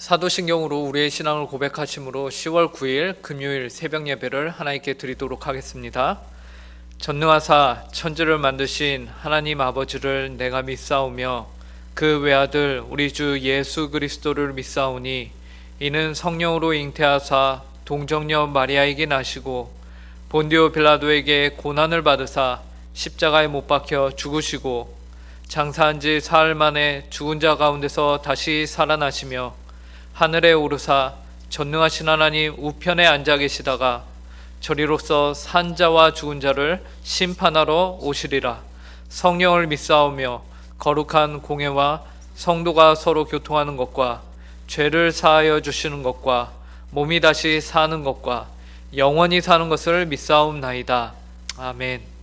사도신경으로 우리의 신앙을 고백하심으로 10월 9일 금요일 새벽 예배를 하나님께 드리도록 하겠습니다. 전능하사 천지를 만드신 하나님 아버지를 내가 믿사오며 그 외아들 우리 주 예수 그리스도를 믿사오니 이는 성령으로 잉태하사 동정녀 마리아에게 나시고 본디오 빌라도에게 고난을 받으사 십자가에 못 박혀 죽으시고 장사한 지 사흘 만에 죽은 자 가운데서 다시 살아나시며 하늘에 오르사 전능하신 하나님 우편에 앉아 계시다가 저리로서 산 자와 죽은 자를 심판하러 오시리라. 성령을 믿사오며 거룩한 공회와 성도가 서로 교통하는 것과 죄를 사하여 주시는 것과 몸이 다시 사는 것과 영원히 사는 것을 믿사옵나이다. 아멘.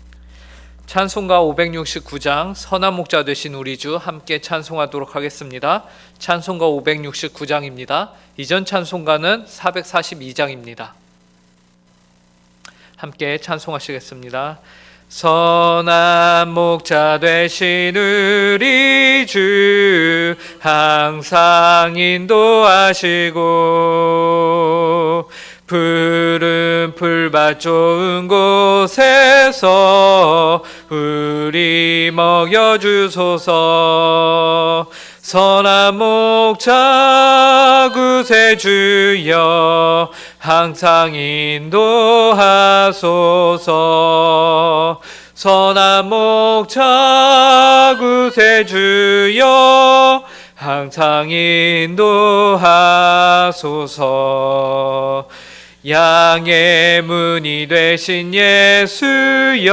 찬송가 569장 선한 목자 되신 우리 주 함께 찬송하도록 하겠습니다. 찬송가 569장입니다. 이전 찬송가는 442장입니다. 함께 찬송하시겠습니다. 선한 목자 되신 우리 주 항상 인도하시고 푸른 풀밭 좋은 곳에서 우리 먹여주소서. 선한 목자 구세주여 항상 인도하소서. 선한 목자 구세주여 항상 인도하소서. 양의 문이 되신 예수여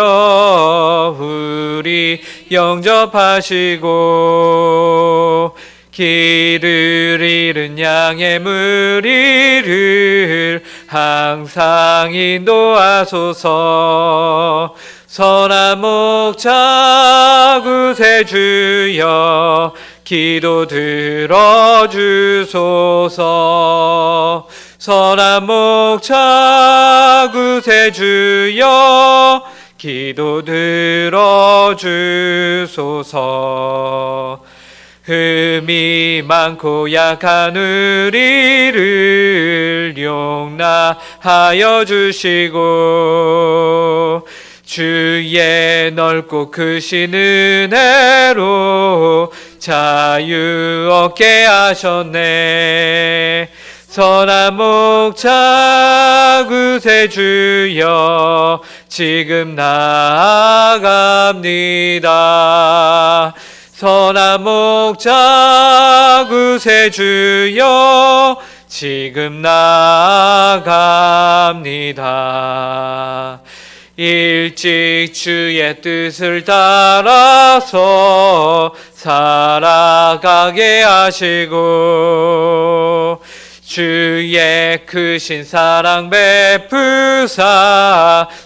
우리 영접하시고 길을 잃은 양의 무리를 항상 인도하소서. 선한 목자 구세주여 기도 들어주소서. 선한 목자 구세주여 기도 들어주소서. 흠이 많고 약한 우리를 용납하여 주시고 주의 넓고 크신 은혜로 자유 얻게 하셨네. 선한 목자 구세주여 지금 나아갑니다. 선한 목자 구세주여 지금 나아갑니다. 일찍 주의 뜻을 따라서 살아가게 하시고 주의 크신 사랑 베푸사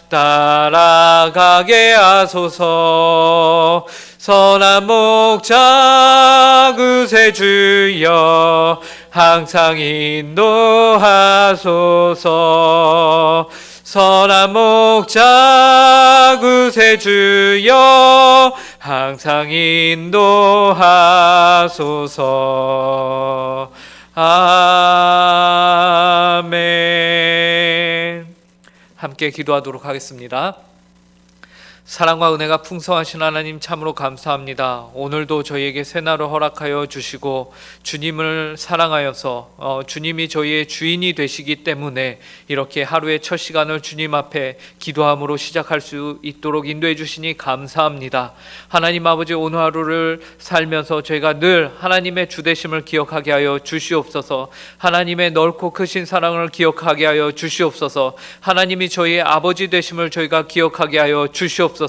따라가게 하소서. 선한 목자 구세주여 항상 인도하소서. 선한 목자 구세주여 항상 인도하소서. 아멘. 함께 기도하도록 하겠습니다. 사랑과 은혜가 풍성하신 하나님 참으로 감사합니다. 오늘도 저희에게 새날을 허락하여 주시고 주님을 사랑하여서 주님이 저희의 주인이 되시기 때문에 이렇게 하루의 첫 시간을 주님 앞에 기도함으로 시작할 수 있도록 인도해 주시니 감사합니다. 하나님 아버지, 오늘 하루를 살면서 저희가 늘 하나님의 주되심을 기억하게 하여 주시옵소서. 하나님의 넓고 크신 사랑을 기억하게 하여 주시옵소서. 하나님이 저희의 아버지 되심을 저희가 기억하게 하여 주시옵소서.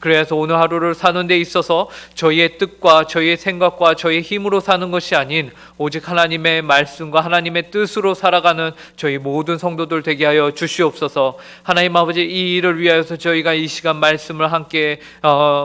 그래서 오늘 하루를 사는 데 있어서 저희의 뜻과 저희의 생각과 저희의 힘으로 사는 것이 아닌 오직 하나님의 말씀과 하나님의 뜻으로 살아가는 저희 모든 성도들 되게 하여 주시옵소서. 하나님 아버지, 이 일을 위하여서 저희가 이 시간 말씀을 함께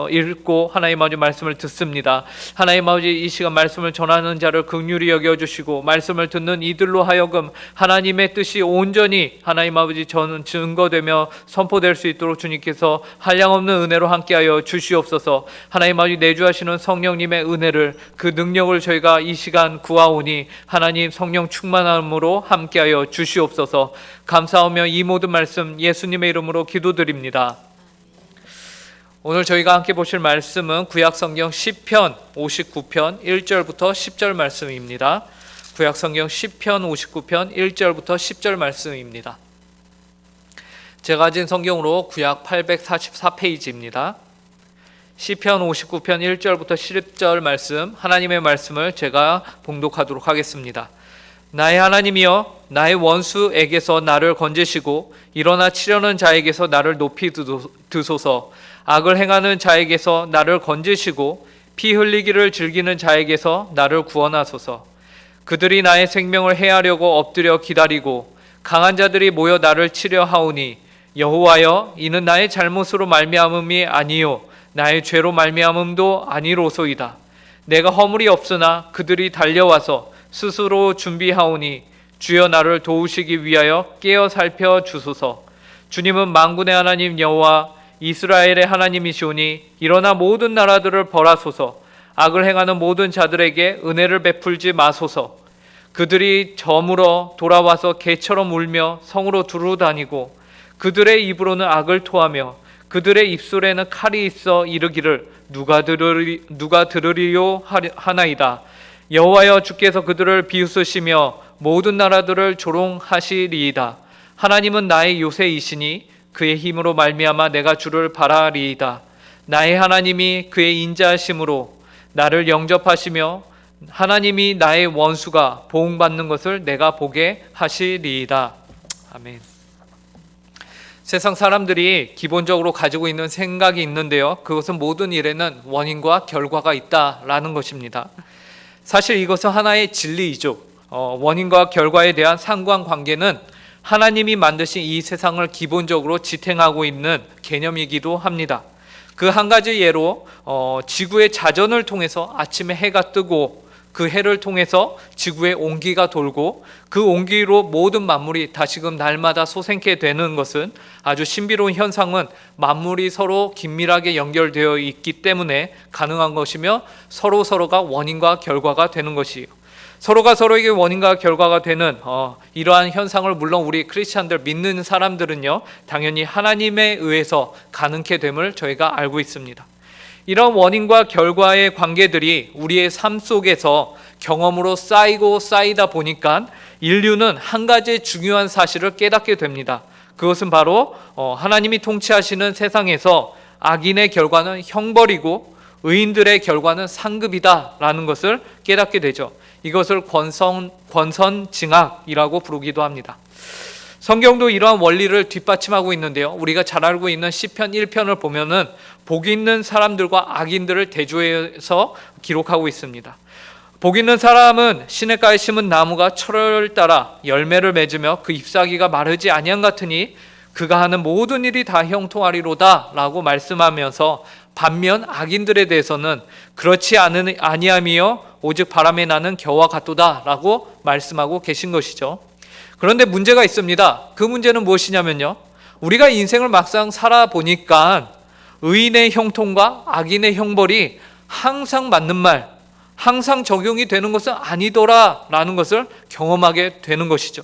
읽고 하나님 아버지 말씀을 듣습니다. 하나님 아버지, 이 시간 말씀을 전하는 자를 긍휼히 여겨주시고 말씀을 듣는 이들로 하여금 하나님의 뜻이 온전히 하나님 아버지 저는 증거되며 선포될 수 있도록 주님께서 한량없는 없는 은혜로 함께하여 주시옵소서. 하나님 아버지 내주하시는 성령님의 은혜를, 그 능력을 저희가 이 시간 구하오니 하나님 성령 충만함으로 함께하여 주시옵소서. 감사하며 이 모든 말씀 예수님의 이름으로 기도드립니다. 오늘 저희가 함께 보실 말씀은 구약성경 시편 59편 1절부터 10절 말씀입니다. 구약성경 시편 59편 1절부터 10절 말씀입니다. 제가 가진 성경으로 구약 844페이지입니다. 시편 59편 1절부터 10절 말씀, 하나님의 말씀을 제가 봉독하도록 하겠습니다. 나의 하나님이여, 나의 원수에게서 나를 건지시고 일어나 치려는 자에게서 나를 높이 드소서. 악을 행하는 자에게서 나를 건지시고 피 흘리기를 즐기는 자에게서 나를 구원하소서. 그들이 나의 생명을 해하려고 엎드려 기다리고 강한 자들이 모여 나를 치려 하오니 여호와여, 이는 나의 잘못으로 말미암음이 아니요 나의 죄로 말미암음도 아니로소이다. 내가 허물이 없으나 그들이 달려와서 스스로 준비하오니 주여 나를 도우시기 위하여 깨어 살펴 주소서. 주님은 만군의 하나님 여호와 이스라엘의 하나님이시오니 일어나 모든 나라들을 벌하소서. 악을 행하는 모든 자들에게 은혜를 베풀지 마소서. 그들이 저물어 돌아와서 개처럼 울며 성으로 두루 다니고 그들의 입으로는 악을 토하며 그들의 입술에는 칼이 있어 이르기를 누가 들으리요 하나이다. 여호와여, 주께서 그들을 비웃으시며 모든 나라들을 조롱하시리이다. 하나님은 나의 요새이시니 그의 힘으로 말미암아 내가 주를 바라리이다. 나의 하나님이 그의 인자하심으로 나를 영접하시며 하나님이 나의 원수가 보응받는 것을 내가 보게 하시리이다. 아멘. 세상 사람들이 기본적으로 가지고 있는 생각이 있는데요, 그것은 모든 일에는 원인과 결과가 있다라는 것입니다. 사실 이것은 하나의 진리이죠. 원인과 결과에 대한 상관관계는 하나님이 만드신 이 세상을 기본적으로 지탱하고 있는 개념이기도 합니다. 그 한 가지 예로 지구의 자전을 통해서 아침에 해가 뜨고 그 해를 통해서 지구의 온기가 돌고 그 온기로 모든 만물이 다시금 날마다 솟게 되는 것은 아주 신비로운 현상은 만물이 서로 긴밀하게 연결되어 있기 때문에 가능한 것이며 서로가 원인과 결과가 되는 것이에요. 서로가 서로에게 원인과 결과가 되는 이러한 현상을 물론 우리 크리스찬들 믿는 사람들은요 당연히 하나님에 의해서 가능케 됨을 저희가 알고 있습니다. 이런 원인과 결과의 관계들이 우리의 삶 속에서 경험으로 쌓이고 쌓이다 보니까 인류는 한 가지 중요한 사실을 깨닫게 됩니다. 그것은 바로 하나님이 통치하시는 세상에서 악인의 결과는 형벌이고 의인들의 결과는 상급이다라는 것을 깨닫게 되죠. 이것을 권선징악이라고 부르기도 합니다. 성경도 이러한 원리를 뒷받침하고 있는데요, 우리가 잘 알고 있는 시편 1편을 보면은 복 있는 사람들과 악인들을 대조해서 기록하고 있습니다. 복 있는 사람은 시냇가에 심은 나무가 철을 따라 열매를 맺으며 그 잎사귀가 마르지 아니한 같으니 그가 하는 모든 일이 다 형통하리로다 라고 말씀하면서, 반면 악인들에 대해서는 그렇지 아니하며 오직 바람에 나는 겨와 같도다 라고 말씀하고 계신 것이죠. 그런데 문제가 있습니다. 그 문제는 무엇이냐면요, 우리가 인생을 막상 살아보니까 의인의 형통과 악인의 형벌이 항상 맞는 말, 항상 적용이 되는 것은 아니더라 라는 것을 경험하게 되는 것이죠.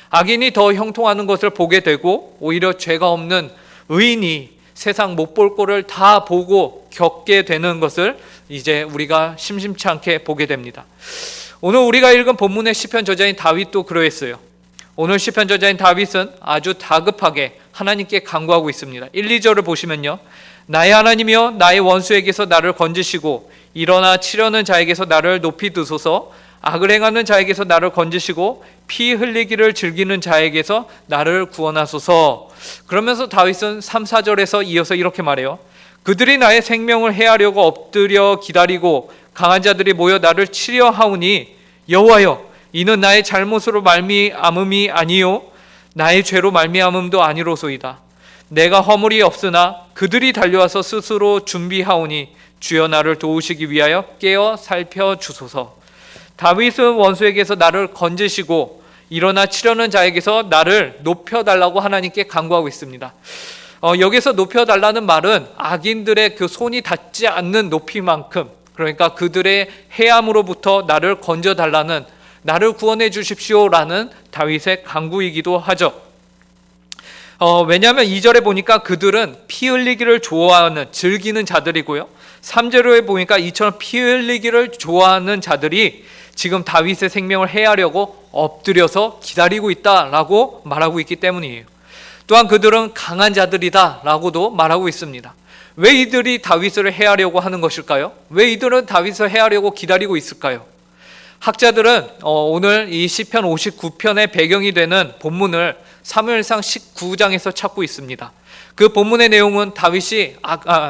악인이 더 형통하는 것을 보게 되고 오히려 죄가 없는 의인이 세상 못 볼 꼴을 다 보고 겪게 되는 것을 이제 우리가 심심치 않게 보게 됩니다. 오늘 우리가 읽은 본문의 시편 저자인 다윗도 그러했어요. 오늘 시편 저자인 다윗은 아주 다급하게 하나님께 간구하고 있습니다. 1, 2절을 보시면요, 나의 하나님이여, 나의 원수에게서 나를 건지시고 일어나 치려는 자에게서 나를 높이 드소서. 악을 행하는 자에게서 나를 건지시고 피 흘리기를 즐기는 자에게서 나를 구원하소서. 그러면서 다윗은 3, 4절에서 이어서 이렇게 말해요. 그들이 나의 생명을 해하려고 엎드려 기다리고 강한 자들이 모여 나를 치려 하오니 여호와여, 이는 나의 잘못으로 말미암음이 아니요 나의 죄로 말미암음도 아니로소이다. 내가 허물이 없으나 그들이 달려와서 스스로 준비하오니 주여 나를 도우시기 위하여 깨어 살펴주소서. 다윗은 원수에게서 나를 건지시고 일어나 치려는 자에게서 나를 높여달라고 하나님께 간구하고 있습니다. 여기서 높여달라는 말은 악인들의 그 손이 닿지 않는 높이만큼, 그러니까 그들의 해함으로부터 나를 건져달라는, 나를 구원해 주십시오라는 다윗의 간구이기도 하죠. 왜냐하면 2절에 보니까 그들은 피 흘리기를 좋아하는, 즐기는 자들이고요, 3절에 보니까 이처럼 피 흘리기를 좋아하는 자들이 지금 다윗의 생명을 해하려고 엎드려서 기다리고 있다라고 말하고 있기 때문이에요. 또한 그들은 강한 자들이다 라고도 말하고 있습니다. 왜 이들이 다윗을 해하려고 하는 것일까요? 왜 이들은 다윗을 해하려고 기다리고 있을까요? 학자들은 오늘 이 시편 59편의 배경이 되는 본문을 사무엘상 19장에서 찾고 있습니다. 그 본문의 내용은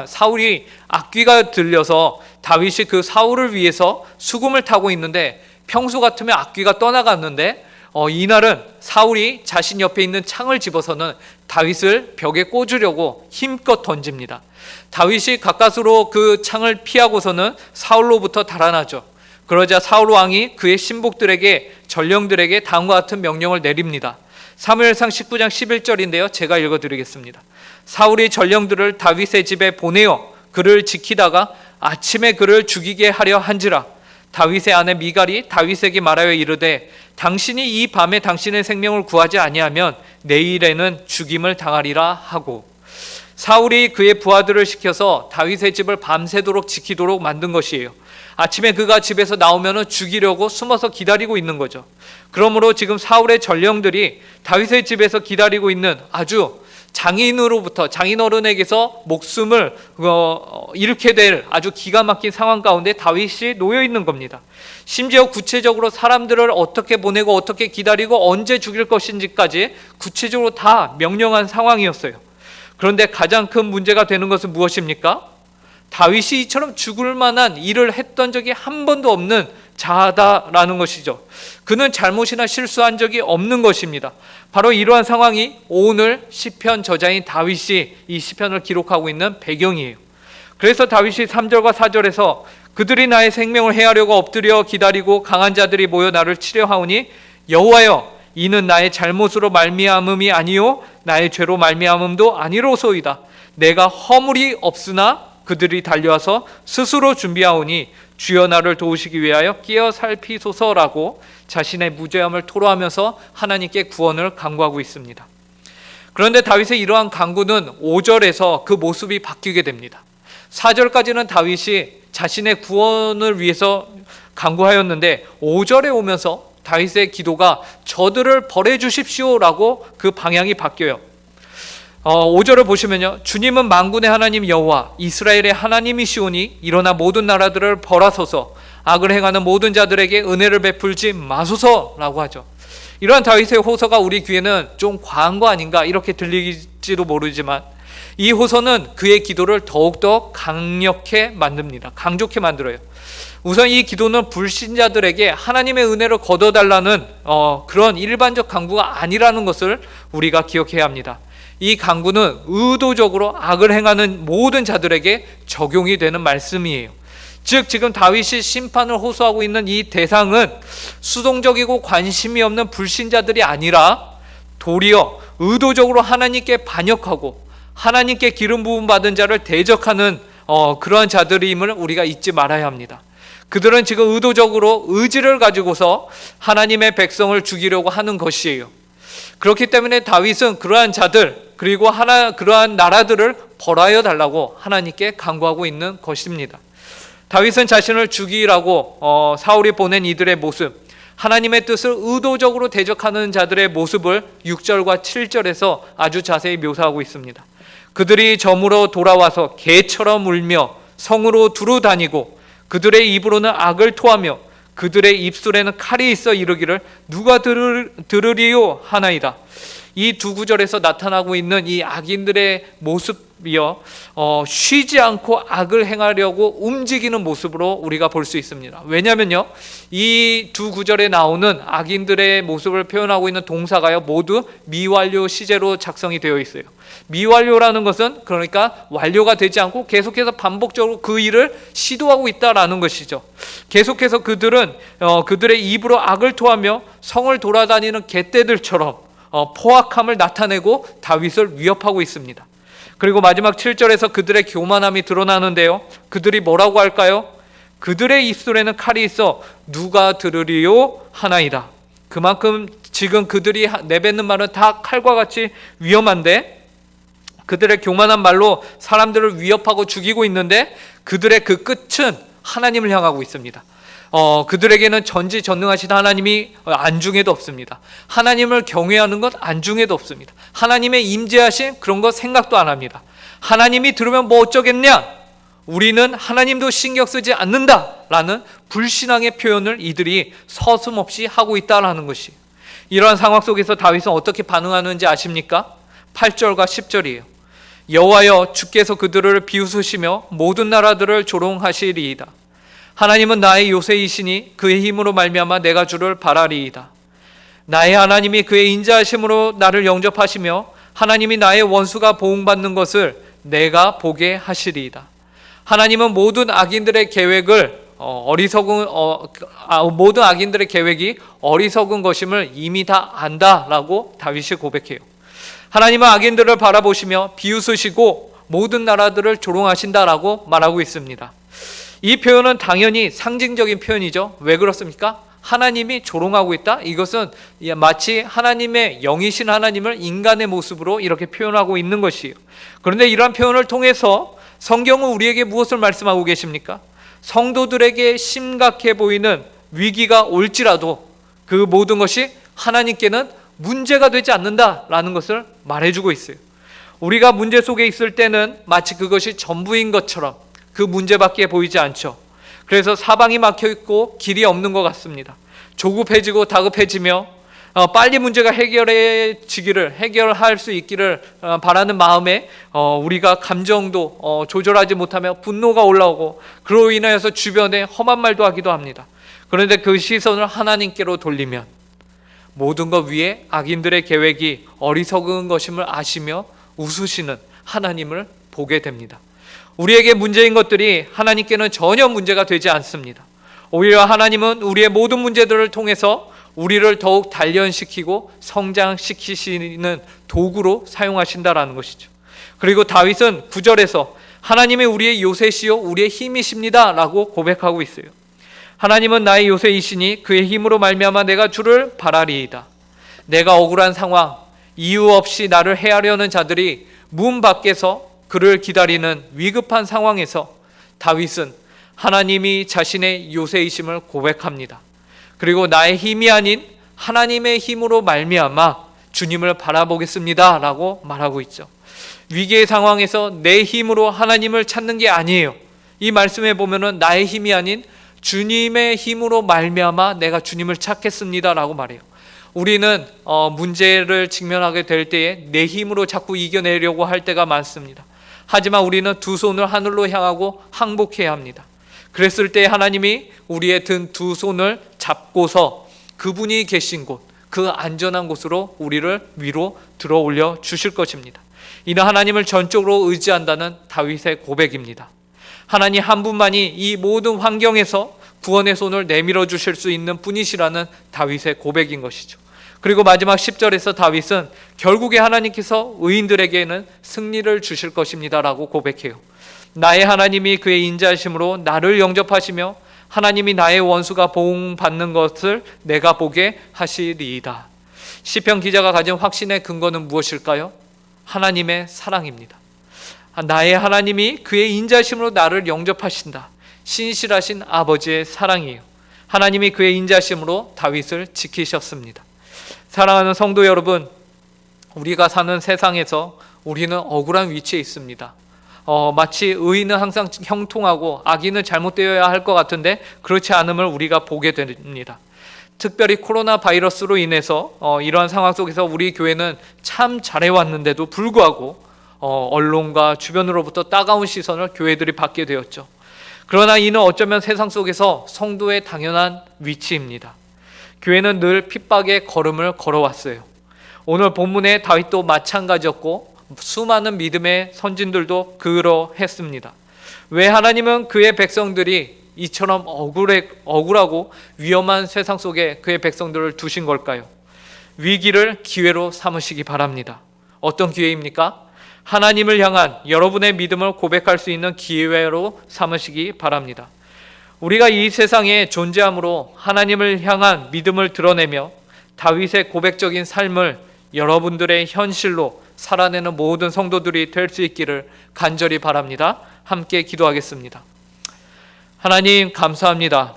사울이 악귀가 들려서 다윗이 그 사울을 위해서 수금을 타고 있는데, 평소 같으면 악귀가 떠나갔는데 이날은 사울이 자신 옆에 있는 창을 집어서는 다윗을 벽에 꽂으려고 힘껏 던집니다. 다윗이 가까스로 그 창을 피하고서는 사울로부터 달아나죠. 그러자 사울 왕이 그의 신복들에게, 전령들에게 다음과 같은 명령을 내립니다. 사무엘상 19장 11절인데요, 제가 읽어드리겠습니다. 사울이 전령들을 다윗의 집에 보내어 그를 지키다가 아침에 그를 죽이게 하려 한지라. 다윗의 아내 미갈이 다윗에게 말하여 이르되 당신이 이 밤에 당신의 생명을 구하지 아니하면 내일에는 죽임을 당하리라 하고, 사울이 그의 부하들을 시켜서 다윗의 집을 밤새도록 지키도록 만든 것이에요. 아침에 그가 집에서 나오면 죽이려고 숨어서 기다리고 있는 거죠. 그러므로 지금 사울의 전령들이 다윗의 집에서 기다리고 있는, 아주 장인어른에게서 목숨을 잃게 될 아주 기가 막힌 상황 가운데 다윗이 놓여 있는 겁니다. 심지어 구체적으로 사람들을 어떻게 보내고 어떻게 기다리고 언제 죽일 것인지까지 구체적으로 다 명령한 상황이었어요. 그런데 가장 큰 문제가 되는 것은 무엇입니까? 다윗이 이처럼 죽을 만한 일을 했던 적이 한 번도 없는 자다라는 것이죠. 그는 잘못이나 실수한 적이 없는 것입니다. 바로 이러한 상황이 오늘 시편 저자인 다윗이 이 시편을 기록하고 있는 배경이에요. 그래서 다윗이 3절과 4절에서 그들이 나의 생명을 해하려고 엎드려 기다리고 강한 자들이 모여 나를 치려 하오니 여호와여, 이는 나의 잘못으로 말미암음이 아니요 나의 죄로 말미암음도 아니로소이다. 내가 허물이 없으나 그들이 달려와서 스스로 준비하오니 주여 나를 도우시기 위하여 끼어 살피소서라고 자신의 무죄함을 토로하면서 하나님께 구원을 간구하고 있습니다. 그런데 다윗의 이러한 간구는 5절에서 그 모습이 바뀌게 됩니다. 4절까지는 다윗이 자신의 구원을 위해서 간구하였는데 5절에 오면서 다윗의 기도가 저들을 벌해 주십시오라고 그 방향이 바뀌어요. 5절을 보시면요, 주님은 만군의 하나님 여호와 이스라엘의 하나님이시오니 일어나 모든 나라들을 벌하소서, 악을 행하는 모든 자들에게 은혜를 베풀지 마소서라고 하죠. 이러한 다윗의 호소가 우리 귀에는 좀 과한 거 아닌가 이렇게 들리지도 모르지만, 이 호소는 그의 기도를 더욱더 강력해 만듭니다. 강조케 만들어요. 우선 이 기도는 불신자들에게 하나님의 은혜를 거둬달라는 그런 일반적 간구가 아니라는 것을 우리가 기억해야 합니다. 이 간구는 의도적으로 악을 행하는 모든 자들에게 적용이 되는 말씀이에요. 즉 지금 다윗이 심판을 호소하고 있는 이 대상은 수동적이고 관심이 없는 불신자들이 아니라 도리어 의도적으로 하나님께 반역하고 하나님께 기름 부음 받은 자를 대적하는 그러한 자들임을 우리가 잊지 말아야 합니다. 그들은 지금 의도적으로 의지를 가지고서 하나님의 백성을 죽이려고 하는 것이에요. 그렇기 때문에 다윗은 그러한 자들, 그리고 그러한 나라들을 벌하여 달라고 하나님께 간구하고 있는 것입니다. 다윗은 자신을 죽이라고 사울이 보낸 이들의 모습, 하나님의 뜻을 의도적으로 대적하는 자들의 모습을 6절과 7절에서 아주 자세히 묘사하고 있습니다. 그들이 점으로 돌아와서 개처럼 울며 성으로 두루 다니고 그들의 입으로는 악을 토하며 그들의 입술에는 칼이 있어 이르기를 누가 들으리요 하나이다. 이 두 구절에서 나타나고 있는 이 악인들의 모습이요, 쉬지 않고 악을 행하려고 움직이는 모습으로 우리가 볼 수 있습니다. 왜냐하면요, 이 두 구절에 나오는 악인들의 모습을 표현하고 있는 동사가요 모두 미완료 시제로 작성이 되어 있어요. 미완료라는 것은 그러니까 완료가 되지 않고 계속해서 반복적으로 그 일을 시도하고 있다라는 것이죠. 계속해서 그들은 그들의 입으로 악을 토하며 성을 돌아다니는 갯떼들처럼 포악함을 나타내고 다윗을 위협하고 있습니다. 그리고 마지막 7절에서 그들의 교만함이 드러나는데요. 그들이 뭐라고 할까요? 그들의 입술에는 칼이 있어 누가 들으리요 하나이다. 그만큼 지금 그들이 내뱉는 말은 다 칼과 같이 위험한데, 그들의 교만한 말로 사람들을 위협하고 죽이고 있는데 그들의 그 끝은 하나님을 향하고 있습니다. 그들에게는 전지전능하신 하나님이 안중에도 없습니다. 하나님을 경외하는 것 안중에도 없습니다. 하나님의 임재하신 그런 거 생각도 안 합니다. 하나님이 들으면 뭐 어쩌겠냐? 우리는 하나님도 신경 쓰지 않는다라는 불신앙의 표현을 이들이 서슴없이 하고 있다라는 것이, 이러한 상황 속에서 다윗은 어떻게 반응하는지 아십니까? 8절과 10절이에요. 여호와여, 주께서 그들을 비웃으시며 모든 나라들을 조롱하시리이다. 하나님은 나의 요새이시니 그의 힘으로 말미암아 내가 주를 바라리이다. 나의 하나님이 그의 인자하심으로 나를 영접하시며 하나님이 나의 원수가 보응받는 것을 내가 보게 하시리이다. 하나님은 모든 악인들의 계획을 모든 악인들의 계획이 어리석은 것임을 이미 다 안다라고 다윗이 고백해요. 하나님은 악인들을 바라보시며 비웃으시고 모든 나라들을 조롱하신다라고 말하고 있습니다. 이 표현은 당연히 상징적인 표현이죠. 왜 그렇습니까? 하나님이 조롱하고 있다? 이것은 마치 하나님의 영이신 하나님을 인간의 모습으로 이렇게 표현하고 있는 것이에요. 그런데 이러한 표현을 통해서 성경은 우리에게 무엇을 말씀하고 계십니까? 성도들에게 심각해 보이는 위기가 올지라도 그 모든 것이 하나님께는 문제가 되지 않는다라는 것을 말해주고 있어요. 우리가 문제 속에 있을 때는 마치 그것이 전부인 것처럼 그 문제밖에 보이지 않죠. 그래서 사방이 막혀있고 길이 없는 것 같습니다. 조급해지고 다급해지며 빨리 문제가 해결할 수 있기를 바라는 마음에 우리가 감정도 조절하지 못하며 분노가 올라오고, 그로 인하여서 주변에 험한 말도 하기도 합니다. 그런데 그 시선을 하나님께로 돌리면 모든 것 위에 악인들의 계획이 어리석은 것임을 아시며 웃으시는 하나님을 보게 됩니다. 우리에게 문제인 것들이 하나님께는 전혀 문제가 되지 않습니다. 오히려 하나님은 우리의 모든 문제들을 통해서 우리를 더욱 단련시키고 성장시키시는 도구로 사용하신다라는 것이죠. 그리고 다윗은 9절에서 하나님이 우리의 요새시요 우리의 힘이십니다 라고 고백하고 있어요. 하나님은 나의 요새이시니 그의 힘으로 말미암아 내가 주를 바라리이다. 내가 억울한 상황, 이유 없이 나를 해하려는 자들이 문 밖에서 그를 기다리는 위급한 상황에서 다윗은 하나님이 자신의 요새이심을 고백합니다. 그리고 나의 힘이 아닌 하나님의 힘으로 말미암아 주님을 바라보겠습니다 라고 말하고 있죠. 위기의 상황에서 내 힘으로 하나님을 찾는 게 아니에요. 이 말씀에 보면은 나의 힘이 아닌 주님의 힘으로 말미암아 내가 주님을 찾겠습니다 라고 말해요. 우리는 문제를 직면하게 될 때에 내 힘으로 자꾸 이겨내려고 할 때가 많습니다. 하지만 우리는 두 손을 하늘로 향하고 항복해야 합니다. 그랬을 때 하나님이 우리의 든 두 손을 잡고서 그분이 계신 곳, 그 안전한 곳으로 우리를 위로 들어 올려 주실 것입니다. 이는 하나님을 전적으로 의지한다는 다윗의 고백입니다. 하나님 한 분만이 이 모든 환경에서 구원의 손을 내밀어 주실 수 있는 분이시라는 다윗의 고백인 것이죠. 그리고 마지막 10절에서 다윗은 결국에 하나님께서 의인들에게는 승리를 주실 것입니다 라고 고백해요. 나의 하나님이 그의 인자하심으로 나를 영접하시며 하나님이 나의 원수가 보응받는 것을 내가 보게 하시리이다. 시편 기자가 가진 확신의 근거는 무엇일까요? 하나님의 사랑입니다. 나의 하나님이 그의 인자하심으로 나를 영접하신다. 신실하신 아버지의 사랑이에요. 하나님이 그의 인자하심으로 다윗을 지키셨습니다. 사랑하는 성도 여러분, 우리가 사는 세상에서 우리는 억울한 위치에 있습니다. 마치 의인은 항상 형통하고 악인은 잘못되어야 할 것 같은데 그렇지 않음을 우리가 보게 됩니다. 특별히 코로나 바이러스로 인해서 이러한 상황 속에서 우리 교회는 참 잘해왔는데도 불구하고 언론과 주변으로부터 따가운 시선을 교회들이 받게 되었죠. 그러나 이는 어쩌면 세상 속에서 성도의 당연한 위치입니다. 교회는 늘 핍박의 걸음을 걸어왔어요. 오늘 본문의 다윗도 마찬가지였고 수많은 믿음의 선진들도 그러했습니다. 왜 하나님은 그의 백성들이 이처럼 억울하고 위험한 세상 속에 그의 백성들을 두신 걸까요? 위기를 기회로 삼으시기 바랍니다. 어떤 기회입니까? 하나님을 향한 여러분의 믿음을 고백할 수 있는 기회로 삼으시기 바랍니다. 우리가 이 세상에 존재함으로 하나님을 향한 믿음을 드러내며 다윗의 고백적인 삶을 여러분들의 현실로 살아내는 모든 성도들이 될 수 있기를 간절히 바랍니다. 함께 기도하겠습니다. 하나님 감사합니다.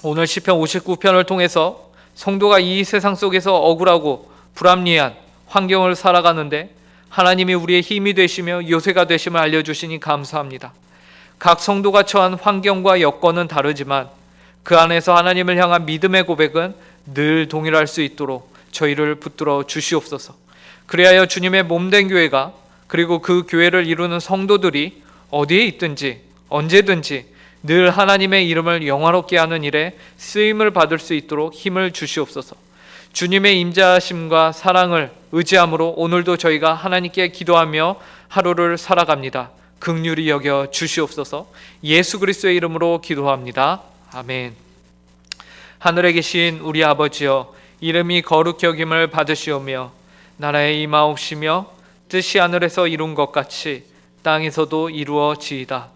오늘 시편 59편을 통해서 성도가 이 세상 속에서 억울하고 불합리한 환경을 살아가는데 하나님이 우리의 힘이 되시며 요새가 되심을 알려주시니 감사합니다. 각 성도가 처한 환경과 여건은 다르지만 그 안에서 하나님을 향한 믿음의 고백은 늘 동일할 수 있도록 저희를 붙들어 주시옵소서. 그리하여 주님의 몸된 교회가 그리고 그 교회를 이루는 성도들이 어디에 있든지 언제든지 늘 하나님의 이름을 영화롭게 하는 일에 쓰임을 받을 수 있도록 힘을 주시옵소서. 주님의 임재하심과 사랑을 의지함으로 오늘도 저희가 하나님께 기도하며 하루를 살아갑니다. 긍휼히 여겨 주시옵소서. 예수 그리스도의 이름으로 기도합니다. 아멘. 하늘에 계신 우리 아버지여, 이름이 거룩히 여김을 받으시오며 나라에 임하옵시며 뜻이 하늘에서 이룬 것 같이 땅에서도 이루어지이다.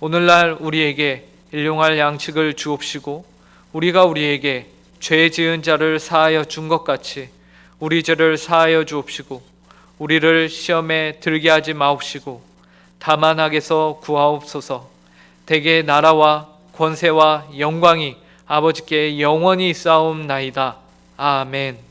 오늘날 우리에게 일용할 양식을 주옵시고 우리가 우리에게 죄 지은 자를 사하여 준 것 같이 우리 죄를 사하여 주옵시고 우리를 시험에 들게 하지 마옵시고 다만 악에서 구하옵소서. 대개 나라와 권세와 영광이 아버지께 영원히 있사옵나이다. 아멘.